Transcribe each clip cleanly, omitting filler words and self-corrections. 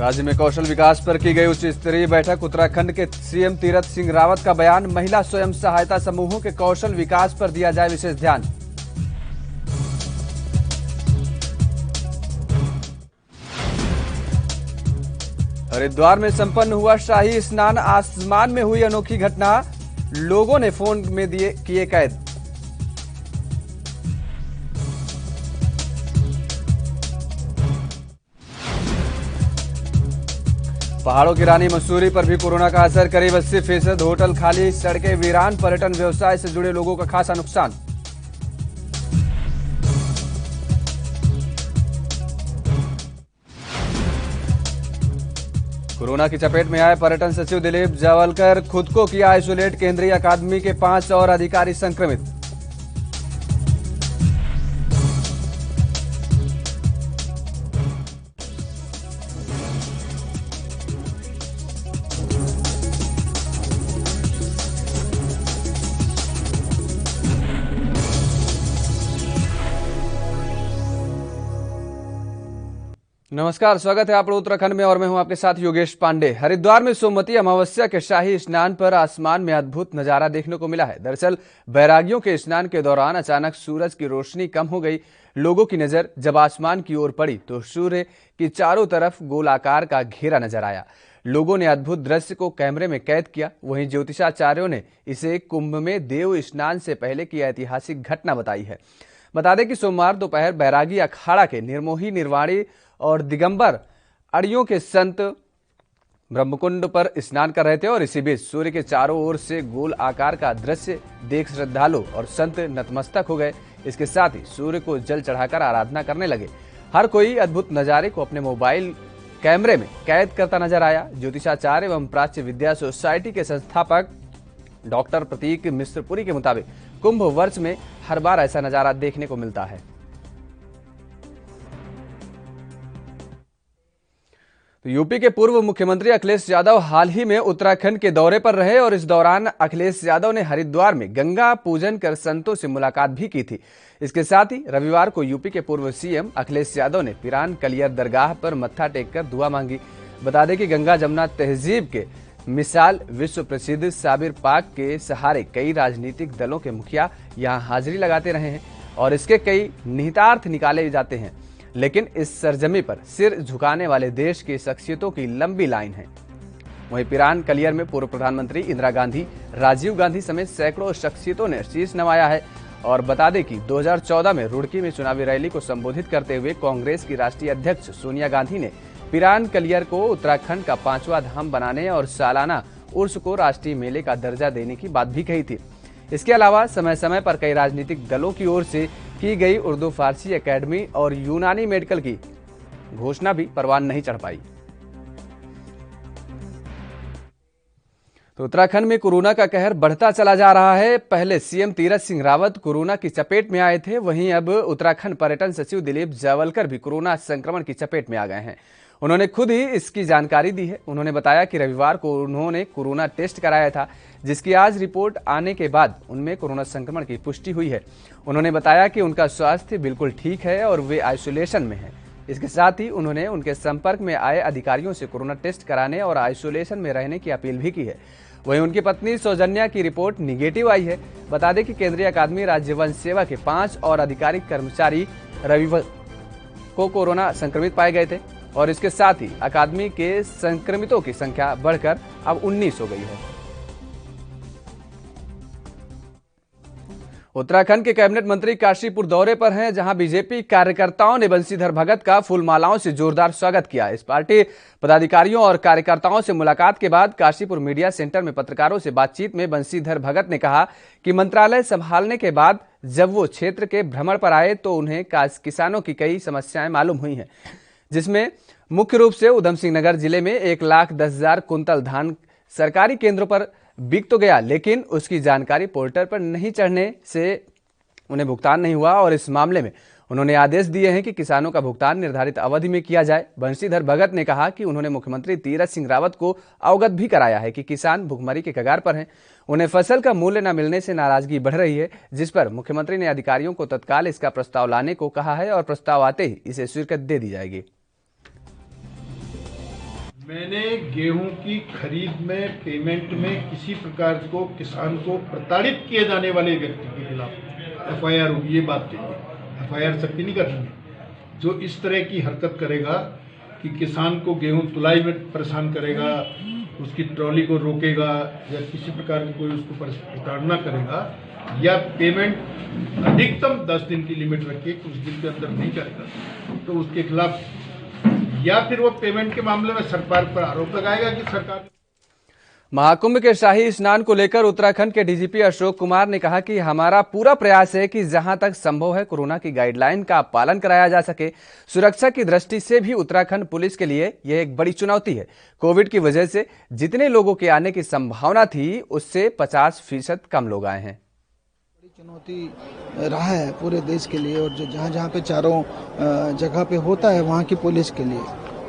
राज्य में कौशल विकास पर की गई उच्च स्तरीय बैठक। उत्तराखंड के सीएम तीरथ सिंह रावत का बयान, महिला स्वयं सहायता समूहों के कौशल विकास पर दिया जाए विशेष ध्यान। हरिद्वार में संपन्न हुआ शाही स्नान, आसमान में हुई अनोखी घटना, लोगों ने फोन में किए कैद। पहाड़ों की रानी मसूरी पर भी कोरोना का असर, करीब 80% होटल खाली, सड़कें वीरान, पर्यटन व्यवसाय से जुड़े लोगों का खासा नुकसान। कोरोना की चपेट में आए पर्यटन सचिव दिलीप जावलकर, खुद को किया आइसोलेट, केंद्रीय अकादमी के 5 और अधिकारी संक्रमित। नमस्कार, स्वागत है आप लोग उत्तराखंड में और मैं हूं आपके साथ योगेश पांडे। हरिद्वार में सोमवती अमावस्या के शाही स्नान पर आसमान में अद्भुत नजारा देखने को मिला है। दरअसल बैरागियों के स्नान के दौरान अचानक सूरज की रोशनी कम हो गई। लोगों की नजर जब आसमान की ओर पड़ी तो सूर्य की चारों तरफ गोलाकार का घेरा नजर आया। लोगों ने अद्भुत दृश्य को कैमरे में कैद किया। वहीं ज्योतिषाचार्यों ने इसे कुंभ में देव स्नान से पहले की ऐतिहासिक घटना बताई है। बता दें कि सोमवार दोपहर बैरागी अखाड़ा के निर्मोही, निर्वाणी और दिगंबर अड़ियों के संत ब्रह्मकुंड पर स्नान कर रहे थे और इसी बीच सूर्य के चारों ओर से गोल आकार का दृश्य देख श्रद्धालु और संत नतमस्तक हो गए। इसके साथ ही सूर्य को जल चढ़ाकर आराधना करने लगे। हर कोई अद्भुत नजारे को अपने मोबाइल कैमरे में कैद करता नजर आया। ज्योतिषाचार्य एवं प्राच्य विद्या सोसाइटी के संस्थापक डॉक्टर प्रतीक मिश्रपुरी के मुताबिक कुंभ वर्ष में हर बार ऐसा नजारा देखने को मिलता है। तो यूपी के पूर्व मुख्यमंत्री अखिलेश यादव हाल ही में उत्तराखंड के दौरे पर रहे और इस दौरान अखिलेश यादव ने हरिद्वार में गंगा पूजन कर संतों से मुलाकात भी की थी। इसके साथ ही रविवार को यूपी के पूर्व सीएम अखिलेश यादव ने पिरान कलियर दरगाह पर मत्था टेककर दुआ मांगी। बता दें कि गंगा जमुना तहजीब के मिसाल विश्व प्रसिद्ध साबिर पाक के सहारे कई राजनीतिक दलों के मुखिया यहां हाजिरी लगाते रहे हैं और इसके कई निहितार्थ निकाले जाते हैं। लेकिन इस सरजमी पर सिर झुकाने वाले देश की शख्सियतों की लंबी लाइन है। वहीं पिरान कलियर में पूर्व प्रधानमंत्री इंदिरा गांधी, राजीव गांधी समेत सैकड़ों शख्सियतों ने शीश नवाया है। और बता दें कि 2014 में रुड़की में चुनावी रैली को संबोधित करते हुए कांग्रेस की राष्ट्रीय अध्यक्ष सोनिया गांधी ने पिरान कलियर को उत्तराखंड का 5वां धाम बनाने और सालाना उर्स को राष्ट्रीय मेले का दर्जा देने की बात भी कही थी। इसके अलावा समय समय पर कई राजनीतिक दलों की ओर से की गई उर्दू फारसी एकेडमी और यूनानी मेडिकल की घोषणा भी परवान नहीं चढ़ पाई। तो उत्तराखंड में कोरोना का कहर बढ़ता चला जा रहा है। पहले सीएम तीरथ सिंह रावत कोरोना की चपेट में आए थे, वहीं अब उत्तराखंड पर्यटन सचिव दिलीप जावलकर भी कोरोना संक्रमण की चपेट में आ गए हैं। उन्होंने खुद ही इसकी जानकारी दी है। उन्होंने बताया कि रविवार को उन्होंने कोरोना टेस्ट कराया था, जिसकी आज रिपोर्ट आने के बाद उनमें कोरोना संक्रमण की पुष्टि हुई है। उन्होंने बताया कि उनका स्वास्थ्य बिल्कुल ठीक है और वे आइसोलेशन में हैं। इसके साथ ही उन्होंने उनके संपर्क में आए अधिकारियों से कोरोना टेस्ट कराने और आइसोलेशन में रहने की अपील भी की है। वहीं उनकी पत्नी सौजन्या की रिपोर्ट निगेटिव आई है। बता दें कि केंद्रीय अकादमी राज्य वन सेवा के 5 और अधिकारिक कर्मचारी रविवार को कोरोना संक्रमित पाए गए थे और इसके साथ ही अकादमी के संक्रमितों की संख्या बढ़कर अब 19 हो गई है। उत्तराखंड के कैबिनेट मंत्री काशीपुर दौरे पर हैं, जहां बीजेपी कार्यकर्ताओं ने बंशीधर भगत का फूलमालाओं से जोरदार स्वागत किया। इस पार्टी पदाधिकारियों और कार्यकर्ताओं से मुलाकात के बाद काशीपुर मीडिया सेंटर में पत्रकारों से बातचीत में बंशीधर भगत ने कहा कि मंत्रालय संभालने के बाद जब वो क्षेत्र के भ्रमण पर आए तो उन्हें किसानों की कई समस्याएं मालूम हुई हैं, जिसमें मुख्य रूप से उधम सिंह नगर जिले में 1,10,000 कुंतल धान सरकारी केंद्रों पर बिक तो गया, लेकिन उसकी जानकारी पोर्टल पर नहीं चढ़ने से उन्हें भुगतान नहीं हुआ और इस मामले में उन्होंने आदेश दिए हैं कि किसानों का भुगतान निर्धारित अवधि में किया जाए। बंशीधर भगत ने कहा कि उन्होंने मुख्यमंत्री तीरथ सिंह रावत को अवगत भी कराया है कि किसान भुखमरी के कगार पर हैं। उन्हें फसल का मूल्य न मिलने से नाराजगी बढ़ रही है, जिस पर मुख्यमंत्री ने अधिकारियों को तत्काल इसका प्रस्ताव लाने को कहा है और प्रस्ताव आते ही इसे स्वीकृति दे दी जाएगी। मैंने गेहूं की खरीद में, पेमेंट में किसी प्रकार को किसान को प्रताड़ित किए जाने वाले व्यक्ति के खिलाफ एफआईआर होगी, ये बात कही। एफआईआर सबकी नहीं करनी। जो इस तरह की हरकत करेगा कि किसान को गेहूं तुलाई में परेशान करेगा, उसकी ट्रॉली को रोकेगा या किसी प्रकार की कोई उसको प्रताड़ना करेगा, या पेमेंट अधिकतम 10 दिन की लिमिट रखिए, कुछ दिन के अंदर नहीं करेगा, तो उसके खिलाफ या फिर वो पेमेंट के मामले में सरकार पर आरोप लगाएगा कि सरकार। महाकुंभ के शाही स्नान को लेकर उत्तराखंड के डीजीपी अशोक कुमार ने कहा कि हमारा पूरा प्रयास है कि जहां तक संभव है कोरोना की गाइडलाइन का पालन कराया जा सके। सुरक्षा की दृष्टि से भी उत्तराखंड पुलिस के लिए यह एक बड़ी चुनौती है। कोविड की वजह से जितने लोगों के आने की संभावना थी उससे 50% कम लोग आए हैं। चुनौती रहा है पूरे देश के लिए, और जो जहाँ पे चारों जगह पे होता है वहाँ की पुलिस के लिए।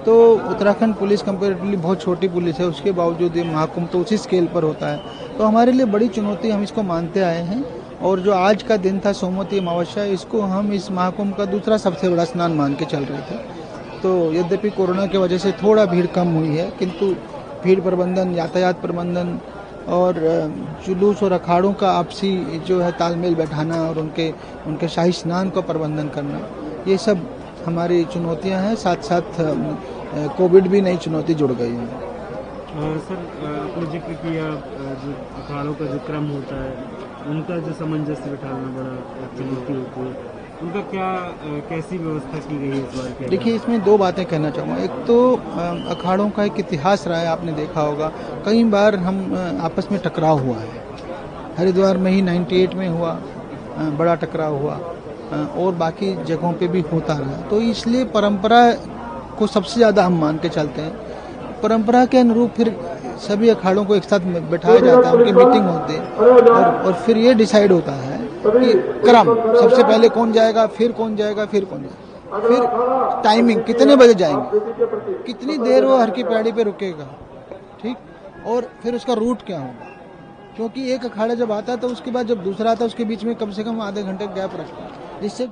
तो उत्तराखंड पुलिस कंपेरेटिवली बहुत छोटी पुलिस है, उसके बावजूद ये महाकुंभ तो उसी स्केल पर होता है। तो हमारे लिए बड़ी चुनौती, हम इसको मानते आए हैं। और जो आज का दिन था सोमवती अमावस्या, इसको हम इस महाकुंभ का दूसरा सबसे बड़ा स्नान मान के चल रहे थे। तो यद्यपि कोरोना की वजह से थोड़ा भीड़ कम हुई है, किंतु भीड़ प्रबंधन, यातायात प्रबंधन और जुलूस और अखाड़ों का आपसी जो है तालमेल बैठाना और उनके शाही स्नान का प्रबंधन करना, ये सब हमारी चुनौतियां हैं। साथ साथ कोविड भी नई चुनौती जुड़ गई है। सर, आपने जिक्र किया जो अखाड़ों का जो क्रम होता है उनका जो सामंजस्य बिठाना बड़ा चुनौती होती है, उनका कैसी व्यवस्था की गई है इस बार के? देखिए, इसमें दो बातें कहना चाहूँगा। एक तो अखाड़ों का एक इतिहास रहा है, आपने देखा होगा कई बार हम आपस में टकराव हुआ है। हरिद्वार में ही 98 में हुआ, बड़ा टकराव हुआ, और बाकी जगहों पे भी होता रहा। तो इसलिए परंपरा को सबसे ज़्यादा हम मान के चलते हैं। परंपरा के अनुरूप फिर सभी अखाड़ों को एक साथ बैठाया जाता है, उनकी मीटिंग होती है, और फिर ये डिसाइड होता है कि क्रम, सबसे पहले कौन जाएगा, फिर कौन जाएगा, फिर कौन जाएगा, फिर टाइमिंग कितने बजे जाएंगे, कितनी देर वो हर की पैड़ी पे रुकेगा, ठीक, और फिर उसका रूट क्या होगा। क्योंकि एक अखाड़ा जब आता है तो उसके बाद जब दूसरा आता है उसके बीच में कम से कम आधे घंटे गैप रखता है, जिससे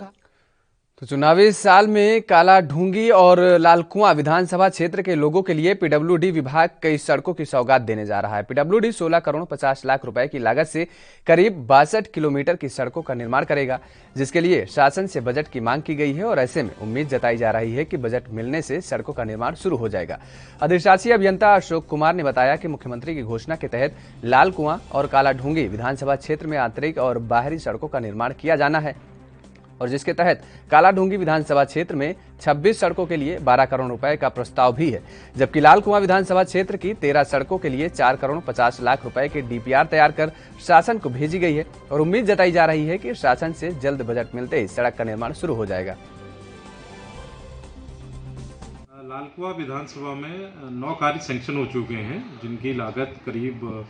तो चुनावी साल में काला ढूंगी और लालकुआं विधानसभा क्षेत्र के लोगों के लिए पीडब्ल्यूडी विभाग कई सड़कों की सौगात देने जा रहा है। पीडब्ल्यूडी 16 करोड़ 50 लाख रुपए की लागत से करीब 62 किलोमीटर की सड़कों का निर्माण करेगा, जिसके लिए शासन से बजट की मांग की गई है और ऐसे में उम्मीद जताई जा रही है कि बजट मिलने से सड़कों का निर्माण शुरू हो जाएगा। अधिशासी अभियंता अशोक कुमार ने बताया कि मुख्यमंत्री की घोषणा के तहत लालकुआं और काला ढूंगी विधानसभा क्षेत्र में आंतरिक और बाहरी सड़कों का निर्माण किया जाना है, और जिसके तहत काला ढूंगी विधानसभा क्षेत्र में 26 सड़कों के लिए 12 करोड़ रुपए का प्रस्ताव भी है, जबकि लालकुआं विधानसभा क्षेत्र की 13 सड़कों के लिए 4 करोड़ 50 लाख रुपए की डीपीआर तैयार कर शासन को भेजी गई है और उम्मीद जताई जा रही है कि शासन से जल्द बजट मिलते ही सड़क का निर्माण शुरू हो जाएगा। लालकुआं विधानसभा में 9 कार्य सैंक्शन हो चुके हैं, जिनकी लागत करीब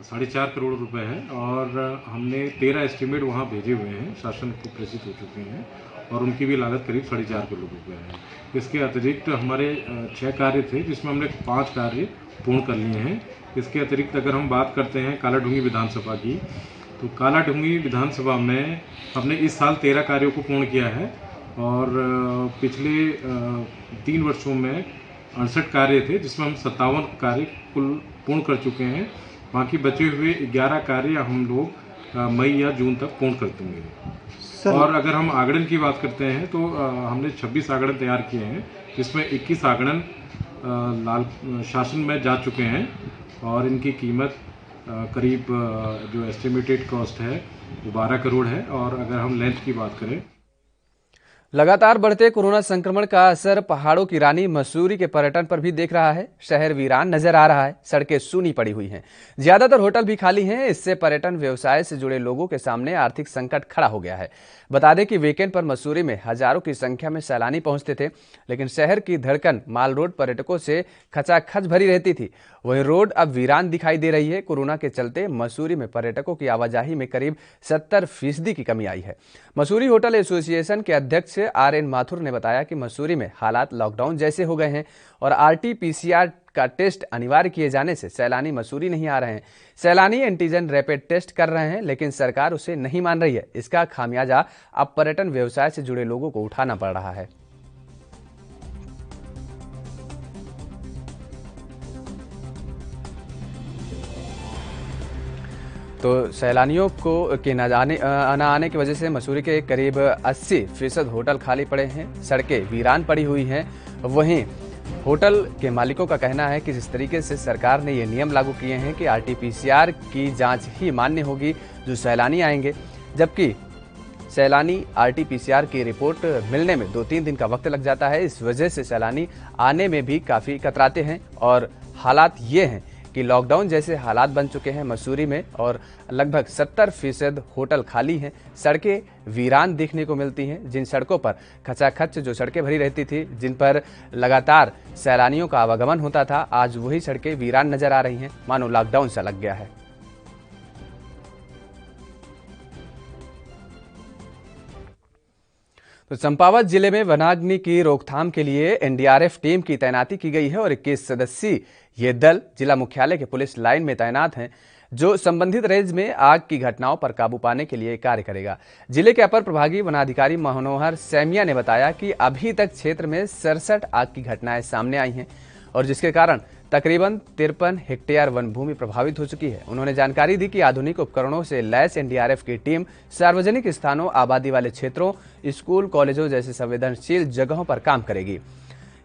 4.5 करोड़ रुपए है, और हमने 13 एस्टीमेट वहाँ भेजे हुए हैं, शासन को प्रेषित हो चुके हैं, और उनकी भी लागत करीब 4.5 करोड़ रुपए है। इसके अतिरिक्त हमारे 6 कार्य थे, जिसमें हमने 5 कार्य पूर्ण कर लिए हैं। इसके अतिरिक्त अगर हम बात करते हैं काला ढूंगी विधानसभा की, तो काला ढूंगी विधानसभा में हमने इस साल 13 कार्यों को पूर्ण किया है, और पिछले 3 वर्षों में 68 कार्य थे, जिसमें हम 57 कार्य कुल पूर्ण कर चुके हैं। बाकी बचे हुए 11 कार्य हम लोग मई या जून तक पूर्ण कर देंगे। और अगर हम आगड़न की बात करते हैं तो हमने 26 आगड़न तैयार किए हैं, जिसमें 21 आगड़न शासन में जा चुके हैं, और इनकी कीमत करीब जो एस्टिमेटेड कॉस्ट है वो 12 करोड़ है। और अगर हम लेंथ की बात करें, लगातार बढ़ते कोरोना संक्रमण का असर पहाड़ों की रानी मसूरी के पर्यटन पर भी देख रहा है। शहर वीरान नजर आ रहा है, सड़कें सूनी पड़ी हुई हैं, ज्यादातर होटल भी खाली हैं। इससे पर्यटन व्यवसाय से जुड़े लोगों के सामने आर्थिक संकट खड़ा हो गया है। बता दें कि वीकेंड पर मसूरी में हजारों की संख्या में सैलानी पहुंचते थे, लेकिन शहर की धड़कन माल रोड पर्यटकों से खचाखच भरी रहती थी। वहीं रोड अब वीरान दिखाई दे रही है। कोरोना के चलते मसूरी में पर्यटकों की आवाजाही में करीब 70% की कमी आई है। मसूरी होटल एसोसिएशन के अध्यक्ष RN माथुर ने बताया कि मसूरी में हालात लॉकडाउन जैसे हो गए हैं और RT-PCR का टेस्ट अनिवार्य किए जाने से सैलानी मसूरी नहीं आ रहे हैं। सैलानी एंटीजन रैपिड टेस्ट कर रहे हैं, लेकिन सरकार उसे नहीं मान रही है। इसका खामियाजा अब पर्यटन व्यवसाय से जुड़े लोगों को उठाना पड़ रहा है। तो सैलानियों को के न आने की वजह से मसूरी के करीब 80% होटल खाली पड़े हैं, सड़कें वीरान पड़ी हुई हैं। वहीं होटल के मालिकों का कहना है कि जिस तरीके से सरकार ने ये नियम लागू किए हैं कि RT-PCR की जांच ही मान्य होगी जो सैलानी आएंगे, जबकि सैलानी RT-PCR की रिपोर्ट मिलने में 2-3 दिन का वक्त लग जाता है। इस वजह से सैलानी आने में भी काफ़ी कतराते हैं और हालात ये हैं कि लॉकडाउन जैसे हालात बन चुके हैं मसूरी में और लगभग 70% होटल खाली हैं। सड़कें वीरान देखने को मिलती हैं, जिन सड़कों पर खचाखच जो सड़कें भरी रहती थी, जिन पर लगातार सैलानियों का आवागमन होता था, आज वही सड़कें वीरान नजर आ रही हैं, मानो लॉकडाउन सा लग गया है। तो चंपावत जिले में वनाग्नि की रोकथाम के लिए NDRF टीम की तैनाती की गई है और 21 सदस्यीय ये दल जिला मुख्यालय के पुलिस लाइन में तैनात हैं, जो संबंधित रेंज में आग की घटनाओं पर काबू पाने के लिए कार्य करेगा। जिले के अपर प्रभारी वनाधिकारी मनोहर सैमिया ने बताया कि अभी तक क्षेत्र में 67 आग की घटनाएं सामने आई हैं और जिसके कारण तकरीबन 53 हेक्टेयर वन भूमि प्रभावित हो चुकी है। उन्होंने जानकारी दी कि आधुनिक उपकरणों से लैस NDRF की टीम सार्वजनिक स्थानों, आबादी वाले क्षेत्रों, स्कूल, कॉलेजों जैसे संवेदनशील जगहों पर काम करेगी।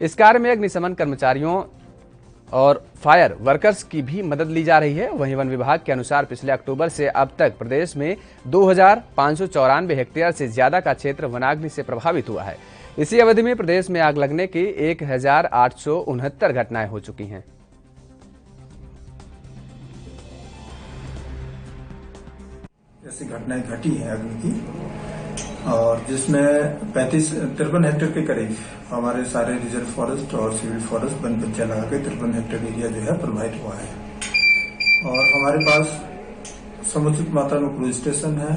इस कार्य में अग्निशमन कर्मचारियों और फायर वर्कर्स की भी मदद ली जा रही है। वहीं वन विभाग के अनुसार पिछले अक्टूबर से अब तक प्रदेश में 2594 हेक्टेयर से ज्यादा का क्षेत्र वनाग्नि से प्रभावित हुआ है। इसी अवधि में प्रदेश में आग लगने की 1869 घटनाएं हो चुकी हैं। ऐसी घटनाएं घटी हैं अग्नि की, और जिसमें 53 हेक्टेयर के करीब हमारे सारे रिजर्व फॉरेस्ट और सिविल फॉरेस्ट वन बच्चा लगा के 53 हेक्टेयर एरिया जो है प्रभावित हुआ है। और हमारे पास समुचित मात्रा में पुलिस स्टेशन है,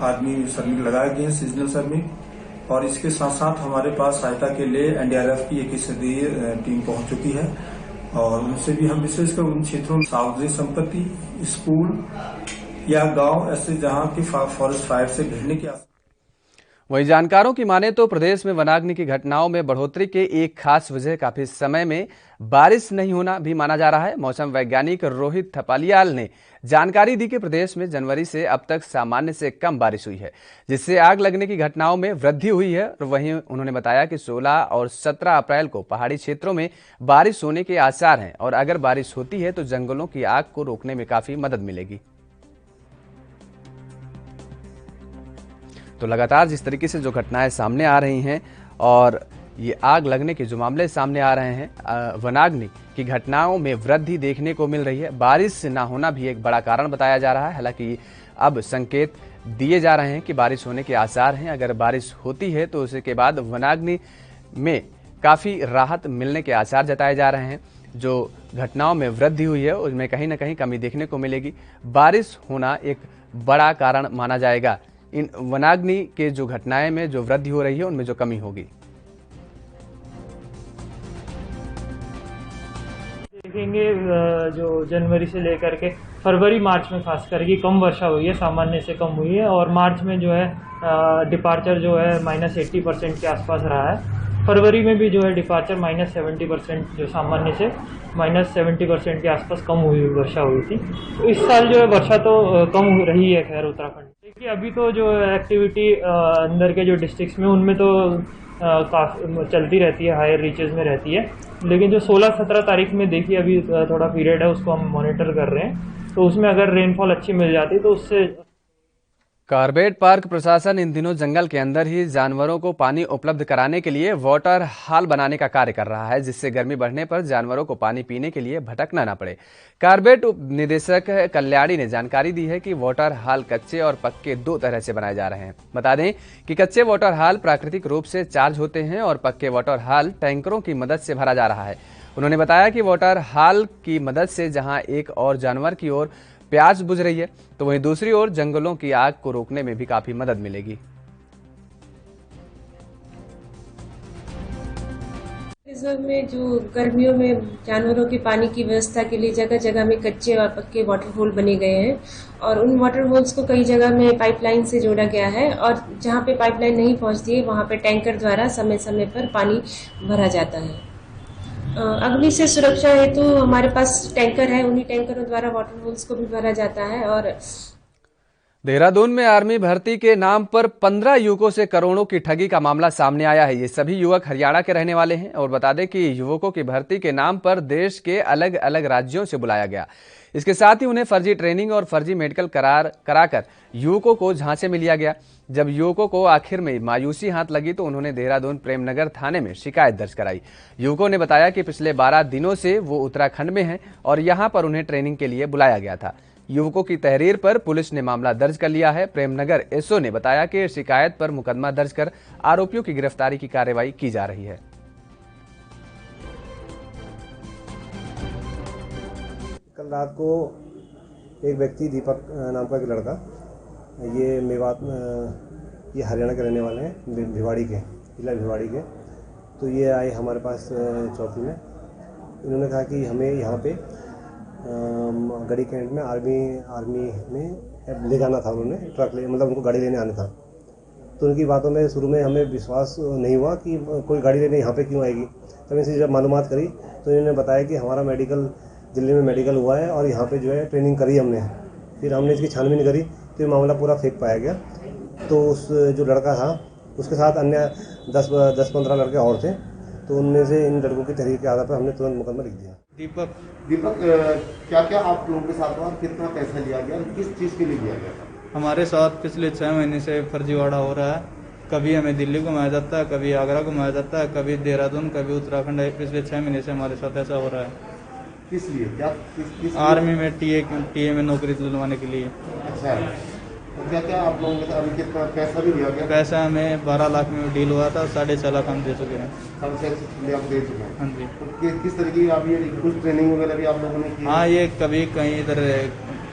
आदमी श्रमिक लगाए गए हैं, सीजनल श्रमिक, और इसके साथ साथ हमारे पास सहायता के लिए NDRF की 21 सदस्यीय टीम पहुंच चुकी है और उनसे भी हम विशेषकर उन क्षेत्रों में सार्वजनिक संपत्ति, स्कूल या गांव ऐसे जहां की फॉरेस्ट फायर से घिरने की। वहीं जानकारों की माने तो प्रदेश में वनाग्नि की घटनाओं में बढ़ोतरी के एक खास वजह काफी समय में बारिश नहीं होना भी माना जा रहा है। मौसम वैज्ञानिक रोहित थपालियाल ने जानकारी दी कि प्रदेश में जनवरी से अब तक सामान्य से कम बारिश हुई है, जिससे आग लगने की घटनाओं में वृद्धि हुई है। और वहीं उन्होंने बताया कि 16 और 17 अप्रैल को पहाड़ी क्षेत्रों में बारिश होने के आसार हैं और अगर बारिश होती है तो जंगलों की आग को रोकने में काफी मदद मिलेगी। तो लगातार जिस तरीके से जो घटनाएं सामने आ रही हैं और ये आग लगने के जो मामले सामने आ रहे हैं, वनाग्नि की घटनाओं में वृद्धि देखने को मिल रही है। बारिश ना होना भी एक बड़ा कारण बताया जा रहा है। हालांकि अब संकेत दिए जा रहे हैं कि बारिश होने के आसार हैं। अगर बारिश होती है तो उसके बाद वनाग्नि में काफ़ी राहत मिलने के आसार जताए जा रहे हैं। जो घटनाओं में वृद्धि हुई है उसमें कहीं ना कहीं कमी देखने को मिलेगी। बारिश होना एक बड़ा कारण माना जाएगा। इन वनाग्नि के जो घटनाएं में जो वृद्धि हो रही है उनमें जो कमी होगी। देखेंगे जो जनवरी से लेकर के फरवरी मार्च में खास करके कम वर्षा हुई है, सामान्य से कम हुई है। और मार्च में जो है डिपार्चर जो है -80% के आसपास रहा है। फरवरी में भी जो है डिपार्चर -70% जो सामान्य से -70% के आसपास कम हुई वर्षा हुई थी। तो इस साल जो है वर्षा तो कम हो रही है खैर उत्तराखंड। देखिए अभी तो जो एक्टिविटी अंदर के जो डिस्ट्रिक्ट्स में उनमें तो काफ़ी चलती रहती है, हायर रीचेज में रहती है। लेकिन जो 16-17 तारीख में देखिए अभी थोड़ा पीरियड है, उसको हम मॉनिटर कर रहे हैं। तो उसमें अगर रेनफॉल अच्छी मिल जाती तो उससे। कारबेट पार्क प्रशासन इन दिनों जंगल के अंदर ही जानवरों को पानी उपलब्ध कराने के लिए वाटर हाल बनाने का कार्य कर रहा है, जिससे गर्मी बढ़ने पर जानवरों को पानी पीने के लिए भटकना न पड़े। कारबेट उप निदेशक कल्याणी ने जानकारी दी है कि वाटर हाल कच्चे और पक्के 2 तरह से बनाए जा रहे हैं। बता दें कि कच्चे वाटर हाल प्राकृतिक रूप से चार्ज होते हैं और पक्के वाटर हाल टैंकरों की मदद से भरा जा रहा है। उन्होंने बताया कि वाटर हाल की मदद से जहां एक और जानवर की ओर प्यास बुझ रही है तो वहीं दूसरी ओर जंगलों की आग को रोकने में भी काफी मदद मिलेगी। रिजर्व में जो गर्मियों में जानवरों के पानी की व्यवस्था के लिए जगह जगह में कच्चे और पक्के वाटर होल बने गए हैं और उन वाटर होल्स को कई जगह में पाइपलाइन से जोड़ा गया है और जहां पे पाइपलाइन नहीं पहुंचती है वहां पे टैंकर द्वारा समय समय पर पानी भरा जाता है। अग्नि से सुरक्षा हेतु हमारे पास टैंकर है, उन्हीं टैंकरों द्वारा वाटर होल्स को भी भरा जाता है। और देहरादून में आर्मी भर्ती के नाम पर 15 युवकों से करोड़ों की ठगी का मामला सामने आया है। ये सभी युवक हरियाणा के रहने वाले हैं और बता दें कि युवकों की भर्ती के नाम पर देश के अलग अलग राज्यों से बुलाया गया। इसके साथ ही उन्हें फर्जी ट्रेनिंग और फर्जी मेडिकल कराकर युवकों को झांसे में लिया गया। जब युवकों को आखिर में मायूसी हाथ लगी तो उन्होंने देहरादून प्रेमनगर थाने में शिकायत दर्ज कराई। युवकों ने बताया कि पिछले 12 दिनों से वो उत्तराखंड में हैं और यहां पर उन्हें ट्रेनिंग के लिए बुलाया गया था। युवकों की तहरीर पर पुलिस ने मामला दर्ज कर लिया है। प्रेमनगर एसओ ने बताया कि शिकायत पर मुकदमा दर्ज कर आरोपियों की गिरफ्तारी की कार्रवाई की जा रही है। कल रात को एक व्यक्ति दीपक नाम का एक लड़का, ये मेवात, ये हरियाणा के रहने वाले हैं, भिवाड़ी के, जिला भिवाड़ी के। तो ये आए हमारे पास चौकी में। इन्होंने कहा कि हमें यहाँ पे गढ़ी कैंट में आर्मी में ले जाना था। उन्होंने ट्रक ले, मतलब उनको गाड़ी लेने आना था। तो उनकी बातों में शुरू में हमें विश्वास नहीं हुआ कि कोई गाड़ी लेने यहाँ पे क्यों आएगी। तब इनसे जब मालूमात करी तो इन्होंने बताया कि हमारा मेडिकल, दिल्ली में मेडिकल हुआ है और यहाँ पे जो है ट्रेनिंग करी हमने। फिर हमने इसकी छानबीन करी तो ये मामला पूरा फेक पाया गया। तो उस जो लड़का था उसके साथ अन्य 10-15 लड़के और थे। तो उनमें से इन लड़कों की तहरीर के आधार पर हमने तुरंत मुकदमा लिख दिया। दीपक क्या क्या आप लोगों के साथ हुआ, कितना पैसा लिया गया, किस चीज़ के लिए लिया गया था? हमारे साथ पिछले 6 महीने से फर्जीवाड़ा हो रहा है। कभी हमें दिल्ली घुमाया जाता है, कभी आगरा घुमाया जाता है, कभी देहरादून, कभी उत्तराखंड। पिछले 6 महीने से हमारे साथ ऐसा हो रहा है। किस लिए? क्या किस आर्मी में टीए में नौकरी दिलवाने के लिए। अच्छा, तो क्या क्या आप लोगों के साथ अभी कितना पैसा भी लिया गया? पैसा हमें 12 लाख में डील हुआ था, 6.5 लाख हम दे चुके हैं। 6.5 लाख दे चुके हैं। हाँ जी। तो किस तरीके की आप ये कुछ ट्रेनिंग वगैरह भी आप लोगों ने की? हाँ, ये कभी कहीं इधर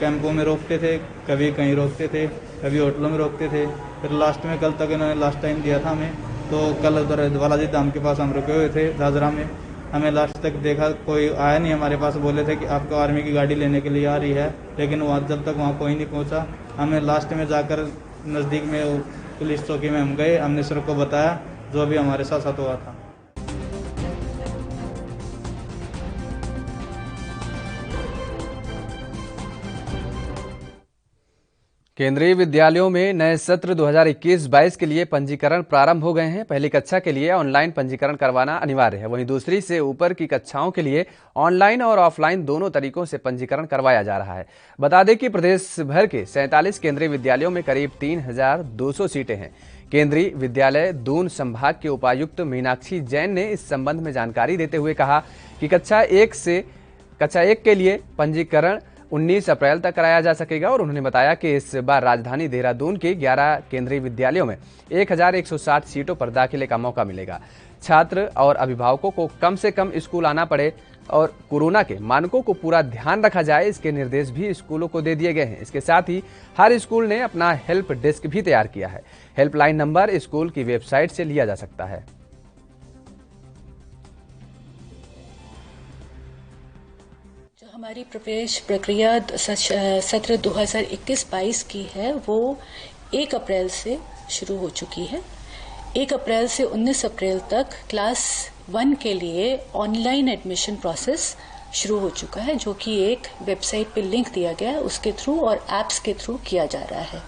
कैंपों में रोकते थे, कभी कहीं रोकते थे, कभी होटलों में रोकते थे। फिर लास्ट में कल तक इन्होंने लास्ट टाइम दिया था हमें। तो कल उधर बालाजी धाम के पास हम रुके हुए थे दादरा में। हमें लास्ट तक देखा, कोई आया नहीं हमारे पास। बोले थे कि आपको आर्मी की गाड़ी लेने के लिए आ रही है, लेकिन वहाँ जब तक वहाँ कोई नहीं पहुँचा। हमें लास्ट में जाकर नज़दीक में पुलिस चौकी में हम गए, हमने सर को बताया जो भी हमारे साथ हुआ था। केंद्रीय विद्यालयों में नए सत्र 2021-22 के लिए पंजीकरण प्रारंभ हो गए हैं। पहली कक्षा के लिए ऑनलाइन पंजीकरण करवाना अनिवार्य है। वहीं दूसरी से ऊपर की कक्षाओं के लिए ऑनलाइन और ऑफलाइन दोनों तरीकों से पंजीकरण करवाया जा रहा है। बता दें कि प्रदेश भर के 47 केंद्रीय विद्यालयों में करीब 3200 सीटें हैं। केंद्रीय विद्यालय दून संभाग के उपायुक्त मीनाक्षी जैन ने इस संबंध में जानकारी देते हुए कहा कि कक्षा 1 के लिए पंजीकरण 19 अप्रैल तक कराया जा सकेगा। और उन्होंने बताया कि इस बार राजधानी देहरादून के 11 केंद्रीय विद्यालयों में 1160 सीटों पर दाखिले का मौका मिलेगा। छात्र और अभिभावकों को कम से कम स्कूल आना पड़े और कोरोना के मानकों को पूरा ध्यान रखा जाए, इसके निर्देश भी स्कूलों को दे दिए गए हैं। इसके साथ ही हर स्कूल ने अपना हेल्प डेस्क भी तैयार किया है। हेल्पलाइन नंबर स्कूल की वेबसाइट से लिया जा सकता है। हमारी प्रवेश प्रक्रिया सत्र 2021-22 की है, वो 1 अप्रैल से शुरू हो चुकी है। 1 अप्रैल से 19 अप्रैल तक क्लास 1 के लिए ऑनलाइन एडमिशन प्रोसेस शुरू हो चुका है, जो कि एक वेबसाइट पे लिंक दिया गया है, उसके थ्रू और एप्स के थ्रू किया जा रहा है।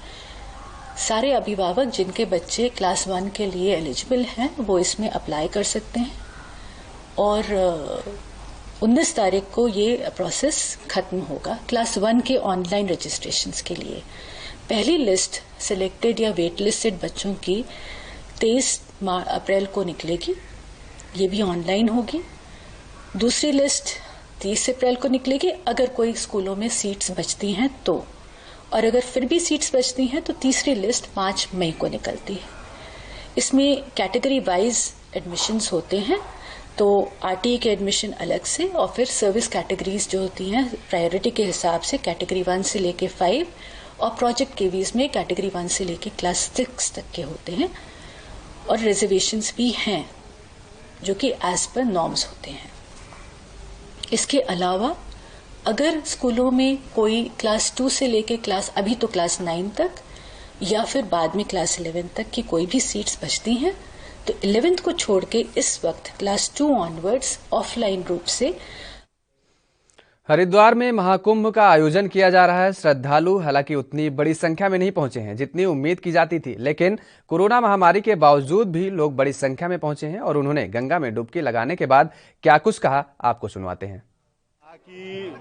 सारे अभिभावक जिनके बच्चे क्लास 1 के लिए एलिजिबल हैं वो इसमें अप्लाई कर सकते हैं और 19 तारीख को ये प्रोसेस खत्म होगा क्लास 1 के ऑनलाइन रजिस्ट्रेशंस के लिए। पहली लिस्ट सिलेक्टेड या वेट लिस्टेड बच्चों की 23 अप्रैल को निकलेगी, ये भी ऑनलाइन होगी। दूसरी लिस्ट 30 अप्रैल को निकलेगी अगर कोई स्कूलों में सीट्स बचती हैं तो, और अगर फिर भी सीट्स बचती हैं तो तीसरी लिस्ट 5 मई को निकलती है। इसमें कैटेगरी वाइज एडमिशन्स होते हैं, तो आरटीई के एडमिशन अलग से और फिर सर्विस कैटेगरीज जो होती हैं प्रायोरिटी के हिसाब से कैटेगरी 1 से लेके 5 और प्रोजेक्ट केवीज में कैटेगरी 1 से लेके क्लास 6 तक के होते हैं और रिजर्वेशंस भी हैं जो कि एज पर नॉर्म्स होते हैं। इसके अलावा अगर स्कूलों में कोई क्लास 2 से लेके अभी तो क्लास 9 तक या फिर बाद में क्लास 11 तक की कोई भी सीट्स बचती हैं तो 11th को छोड़ के इस वक्त क्लास 2 ऑनवर्ड्स ऑफलाइन रूप से। हरिद्वार में महाकुंभ का आयोजन किया जा रहा है। श्रद्धालु हालांकि उतनी बड़ी संख्या में नहीं पहुंचे हैं जितनी उम्मीद की जाती थी, लेकिन कोरोना महामारी के बावजूद भी लोग बड़ी संख्या में पहुंचे हैं और उन्होंने गंगा में डुबकी लगाने के बाद क्या कुछ कहा, आपको सुनवाते हैं। कि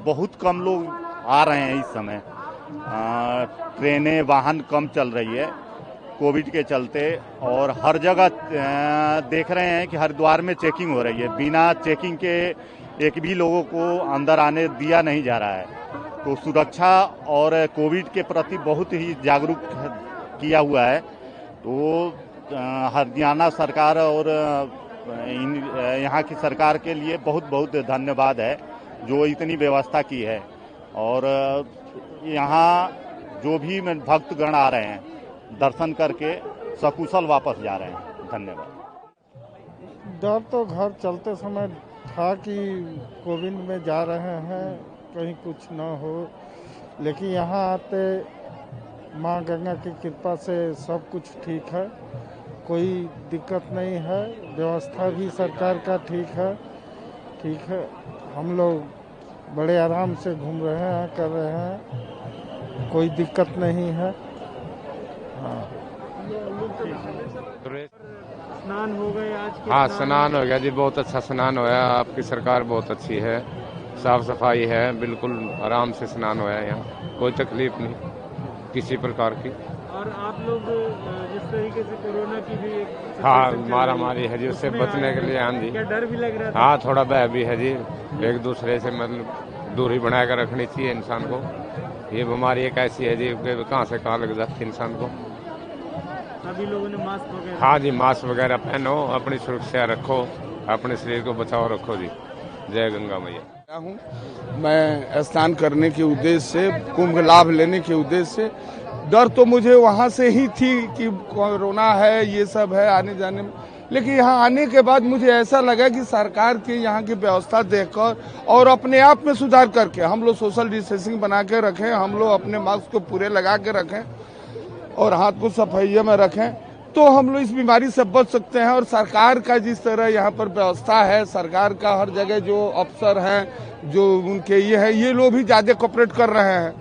बहुत कम लोग आ रहे हैं इस समय, ट्रेनें वाहन कम चल रही है कोविड के चलते, और हर जगह देख रहे हैं कि हरिद्वार में चेकिंग हो रही है। बिना चेकिंग के एक भी लोगों को अंदर आने दिया नहीं जा रहा है। तो सुरक्षा और कोविड के प्रति बहुत ही जागरूक किया हुआ है। तो हरियाणा सरकार और यहाँ की सरकार के लिए बहुत बहुत धन्यवाद है जो इतनी व्यवस्था की है। और यहाँ जो भी भक्तगण आ रहे हैं दर्शन करके सकुशल वापस जा रहे हैं। धन्यवाद। डर तो घर चलते समय था कि कोविड में जा रहे हैं कहीं कुछ ना हो, लेकिन यहाँ आते माँ गंगा की कृपा से सब कुछ ठीक है, कोई दिक्कत नहीं है। व्यवस्था भी सरकार का ठीक है। हम लोग बड़े आराम से घूम रहे हैं, कर रहे हैं, कोई दिक्कत नहीं है। स्नान हो गए आज के? हाँ, स्नान हो गया जी, बहुत अच्छा स्नान होया। आपकी सरकार बहुत अच्छी है, साफ सफाई है, बिल्कुल आराम से स्नान होया। यहाँ कोई तकलीफ नहीं किसी प्रकार की। और आप लोग जिस तरीके से कोरोना की भी हाँ मारामारी है जी, उससे बचने के लिए। हाँ जी, क्या डर भी लग रहा था? हाँ, थोड़ा भय भी है जी। एक दूसरे से मतलब दूरी बनाकर रखनी चाहिए इंसान को। ये बीमारी एक ऐसी है जी कहाँ से कहाँ लग जाती है इंसान को। सभी लोगों ने मास्क वगैरह? हाँ जी, मास्क वगैरह पहनो, अपनी सुरक्षा रखो, अपने शरीर को बचाओ रखो जी। जय गंगा मैया। मैं स्नान करने के उद्देश्य से, कुंभ लाभ लेने के उद्देश्य से, डर तो मुझे वहाँ से ही थी कि कोरोना है, ये सब है आने जाने में, लेकिन यहाँ आने के बाद मुझे ऐसा लगा कि सरकार की यहाँ की व्यवस्था देखकर और अपने आप में सुधार करके हम लोग सोशल डिस्टेंसिंग बना के रखें, हम लोग अपने मास्क को पूरे लगा के रखें और हाथ को सफाई में रखें, तो हम लोग इस बीमारी से बच सकते हैं। और सरकार का जिस तरह यहाँ पर व्यवस्था है, सरकार का हर जगह जो अफसर हैं, जो उनके ये है, ये लोग भी ज्यादा कोऑपरेट कर रहे हैं,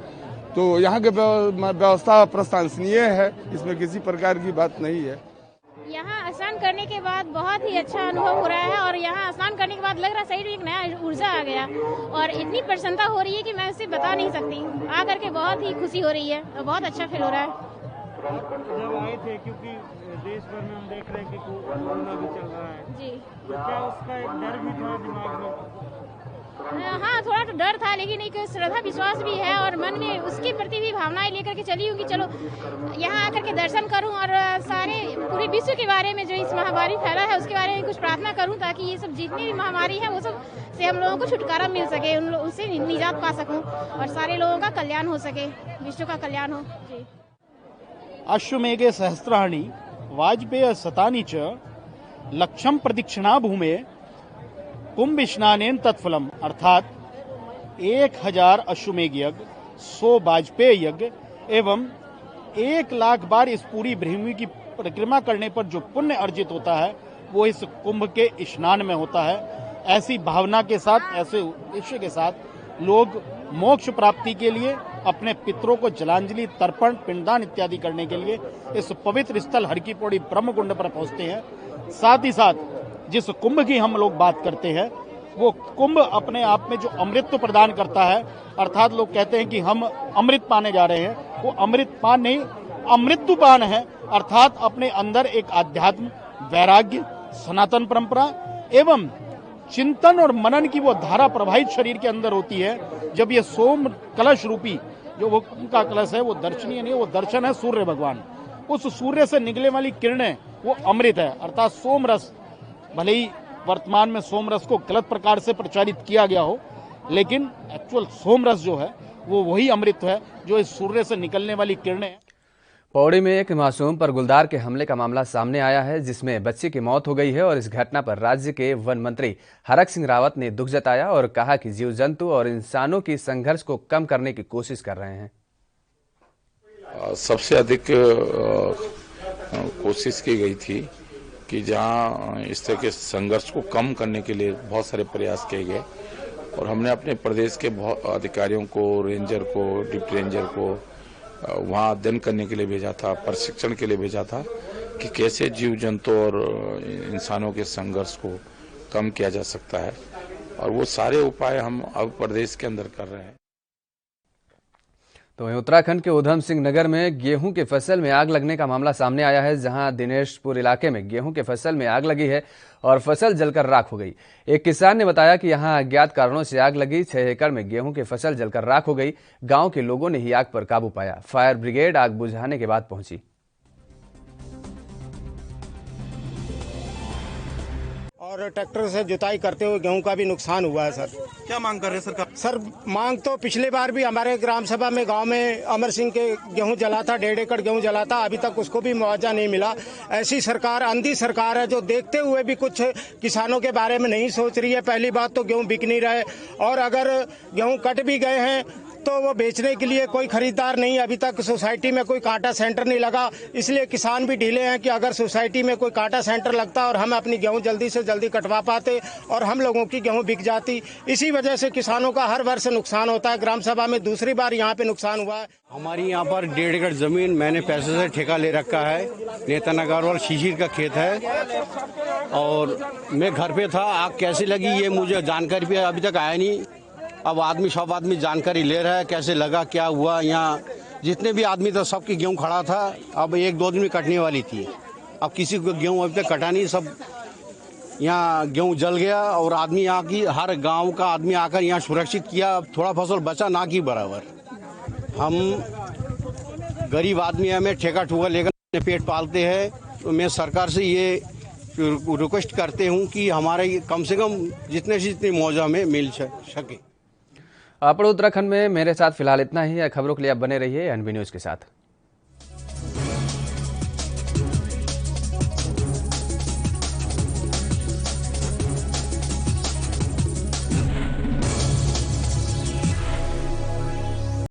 तो यहाँ के व्यवस्था प्रशंसनीय है, इसमें किसी प्रकार की बात नहीं है। यहाँ स्नान करने के बाद बहुत ही अच्छा अनुभव हो रहा है और यहाँ स्नान करने के बाद लग रहा है सही एक नया ऊर्जा आ गया और इतनी प्रसन्नता हो रही है कि मैं उसे बता नहीं सकती। आकर के बहुत ही खुशी हो रही है और बहुत अच्छा फील हो रहा है। जब आए थे, क्योंकि देश भर में हम देख रहे हैं कि कोरोना भी चल रहा है जी, तो क्या उसका एक डर भी था दिमाग में? हाँ, थोड़ा तो डर था, लेकिन एक श्रद्धा विश्वास भी है और मन में उसके प्रति भी भावनाएं लेकर के चली हूँ कि चलो यहाँ आकर के दर्शन करूँ और सारे पूरे विश्व के बारे में जो इस महामारी फैला है उसके बारे में कुछ प्रार्थना करूँ, ताकि ये सब जितनी भी महामारी है वो सब से हम लोगों को छुटकारा मिल सके, उनसे निजात पा सकूँ और सारे लोगों का कल्याण हो सके, विश्व का कल्याण हो जी। अश्वमेघे सहस्राणि वाजपेय शतानि च लक्षम प्रदक्षिणा भूमे कुंभ स्नानेन तत्फलम, अर्थात 1000 अश्वमेघ यज्ञ, 100 वाजपेय यज्ञ एवं 1,00,000 बार इस पूरी भूमि की परिक्रमा करने पर जो पुण्य अर्जित होता है वो इस कुंभ के स्नान में होता है। ऐसी भावना के साथ, ऐसे उद्देश्य के साथ लोग मोक्ष प्राप्ति के लिए अपने पितरों को जलांजलि, तर्पण, पिंडदान इत्यादि करने के लिए इस पवित्र स्थल हर की पौड़ी ब्रह्म कुंड पर पहुंचते हैं। साथ ही साथ जिस कुंभ की हम लोग बात करते हैं वो कुंभ अपने आप में जो अमृत प्रदान करता है, अर्थात लोग कहते हैं कि हम अमृत पाने जा रहे हैं, वो अमृत पान नहीं, अमृतुपान है, अर्थात अपने अंदर एक आध्यात्म, वैराग्य, सनातन परंपरा एवं चिंतन और मनन की वो धारा प्रवाहित शरीर के अंदर होती है। जब ये सोम कलश रूपी जो वो का कलश है वो दर्शनीय नहीं, वो दर्शन है सूर्य भगवान। उस सूर्य से निकलने वाली किरणें वो अमृत है, अर्थात सोम रस। भले ही वर्तमान में सोम रस को गलत प्रकार से प्रचारित किया गया हो, लेकिन एक्चुअल सोम रस जो है वो वही अमृत है जो इस सूर्य से निकलने वाली किरणें। पौड़ी में एक मासूम पर गुलदार के हमले का मामला सामने आया है, जिसमें बच्चे की मौत हो गई है और इस घटना पर राज्य के वन मंत्री हरक सिंह रावत ने दुख जताया और कहा कि जीव जंतु और इंसानों की संघर्ष को कम करने की कोशिश कर रहे हैं। सबसे अधिक कोशिश की गई थी कि जहां इस तरह के संघर्ष को कम करने के लिए बहुत सारे प्रयास किए गए और हमने अपने प्रदेश के बहुत अधिकारियों को, रेंजर को, डिप्टी रेंजर को वहां अध्ययन करने के लिए भेजा था, प्रशिक्षण के लिए भेजा था कि कैसे जीव जंतु और इंसानों के संघर्ष को कम किया जा सकता है और वो सारे उपाय हम अब प्रदेश के अंदर कर रहे हैं। तो वहीं उत्तराखंड के उधम सिंह नगर में गेहूं की फसल में आग लगने का मामला सामने आया है, जहां दिनेशपुर इलाके में गेहूं की फसल में आग लगी है और फसल जलकर राख हो गई। एक किसान ने बताया कि यहां अज्ञात कारणों से आग लगी। 6 एकड़ में गेहूं की फसल जलकर राख हो गई। गांव के लोगों ने ही आग पर काबू पाया। फायर ब्रिगेड आग बुझाने के बाद पहुंची। और ट्रैक्टर से जुताई करते हुए गेहूं का भी नुकसान हुआ है सर। क्या मांग कर रहे हैं सरकार? सर मांग तो पिछले बार भी हमारे ग्राम सभा में गांव में अमर सिंह के गेहूं जला था, 1.5 एकड़ गेहूं जला था, अभी तक उसको भी मुआवजा नहीं मिला। ऐसी सरकार अंधी सरकार है जो देखते हुए भी कुछ किसानों के बारे में नहीं सोच रही है। पहली बात तो गेहूं बिक नहीं रहे और अगर गेहूं कट भी गए हैं तो वो बेचने के लिए कोई खरीदार नहीं। अभी तक सोसाइटी में कोई कांटा सेंटर नहीं लगा, इसलिए किसान भी ढीले हैं कि अगर सोसाइटी में कोई कांटा सेंटर लगता और हम अपनी गेहूं जल्दी से जल्दी कटवा पाते और हम लोगों की गेहूं बिक जाती। इसी वजह से किसानों का हर वर्ष नुकसान होता है। ग्राम सभा में दूसरी बार यहाँ पे नुकसान हुआ है। हमारी यहाँ पर 1.5 एकड़ जमीन मैंने पैसे से ठेका ले रखा है। नेता अग्रवाल शिशिर का खेत है और मैं घर पे था। आग कैसे लगी ये मुझे जानकारी भी अभी तक आया नहीं। अब सब आदमी जानकारी ले रहा है कैसे लगा, क्या हुआ। यहाँ जितने भी आदमी थे सबकी गेहूं खड़ा था। अब 1-2 दिन में कटने वाली थी। अब किसी को गेहूं अभी तक कटा नहीं, सब यहाँ गेहूं जल गया और आदमी यहाँ की हर गांव का आदमी आकर यहाँ सुरक्षित किया। थोड़ा फसल बचा ना कि बराबर। हम गरीब आदमी हमें ठेका ठुका लेकर पेट पालते हैं। तो मैं सरकार से ये रिक्वेस्ट करते हूँ कि हमारे कम से कम जितनी मुआवजा हमें मिल सके। आप उत्तराखंड में मेरे साथ फिलहाल इतना ही है। खबरों के लिए आप बने रहिए एनबी न्यूज के साथ।